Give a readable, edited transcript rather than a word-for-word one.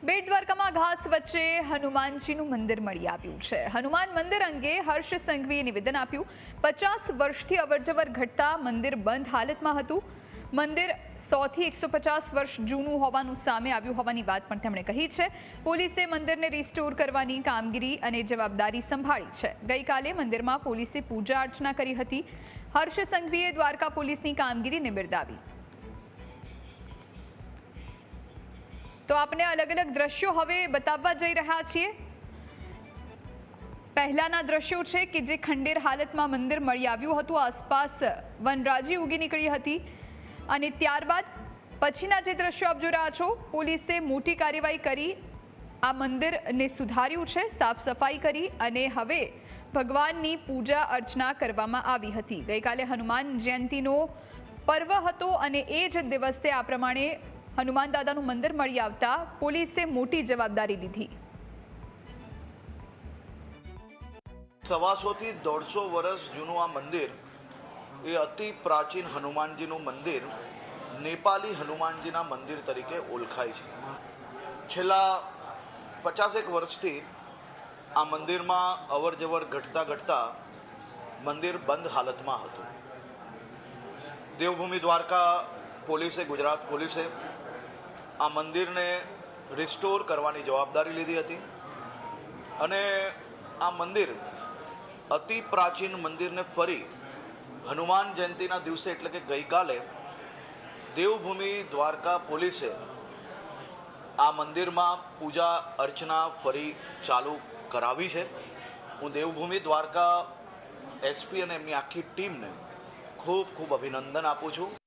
બેટ દ્વારકામાં ઘાસ વચ્ચે હનુમાનજીનું મંદિર મળી આવ્યું છે। હનુમાન મંદિર અંગે હર્ષ સંઘવીએ નિવેદન આપ્યું। 50 વર્ષથી અવરજવર ઘટતા મંદિર બંધ હાલતમાં હતું। મંદિર 100 થી 150 વર્ષ જૂનું હોવાનું સામે આવ્યું હોવાની વાત પણ તેમણે કહી છે। પોલીસે મંદિરને રિસ્ટોર કરવાની કામગીરી અને જવાબદારી સંભાળી છે। ગઈકાલે મંદિરમાં પોલીસે પૂજા અર્ચના કરી હતી। હર્ષ સંઘવીએ દ્વારકા પોલીસની કામગીરીને બિરદાવી। तो आपने अलग अलग दृश्यों हवे बताववा जई रह्या छीए। पहलाना दृश्यों छे कि जे खंडेर हालतमां मंदिर मળી આવ્યું હતું। आसपास वनराजी उगी નીકળી હતી અને ત્યારબાદ પછીના જે દૃશ્યો આપ જોઈ રહ્યા છો, પોલીસે મોટી કાર્યવાહી કરી આ મંદિરને સુધાર્યું છે, સાફ સફાઈ કરી અને હવે ભગવાનની પૂજા અર્ચના કરવામાં આવી હતી। ગઈકાલે હનુમાન જયંતીનો પર્વ હતો અને એ જ દિવસે આ પ્રમાણે હનુમાન દાદાનું મંદિર મળી આવતા પોલીસે મોટી જવાબદારી લીધી। 125 થી 150 વર્ષ જૂનું આ મંદિર એ અતિ પ્રાચીન હનુમાનજીનું મંદિર નેપાળી હનુમાનજીના મંદિર તરીકે ઓળખાય છે। છેલ્લા 50 વર્ષથી આ મંદિરમાં અવર જવર ઘટતા મંદિર બંધ હાલતમાં હતું। દેવભૂમિ દ્વારકા પોલીસે, ગુજરાત પોલીસે આ મંદિરને રિસ્ટોર કરવાની જવાબદારી લીધી હતી અને આ મંદિર અતિ પ્રાચીન મંદિરને ફરી હનુમાન જયંતીના દિવસે એટલે કે ગઈકાલે દેવભૂમિ દ્વારકા પોલીસે આ મંદિરમાં પૂજા અર્ચના ફરી ચાલુ કરાવી છે। હું દેવભૂમિ દ્વારકા એસપી અને એમની આખી ટીમને ખૂબ અભિનંદન આપું છું।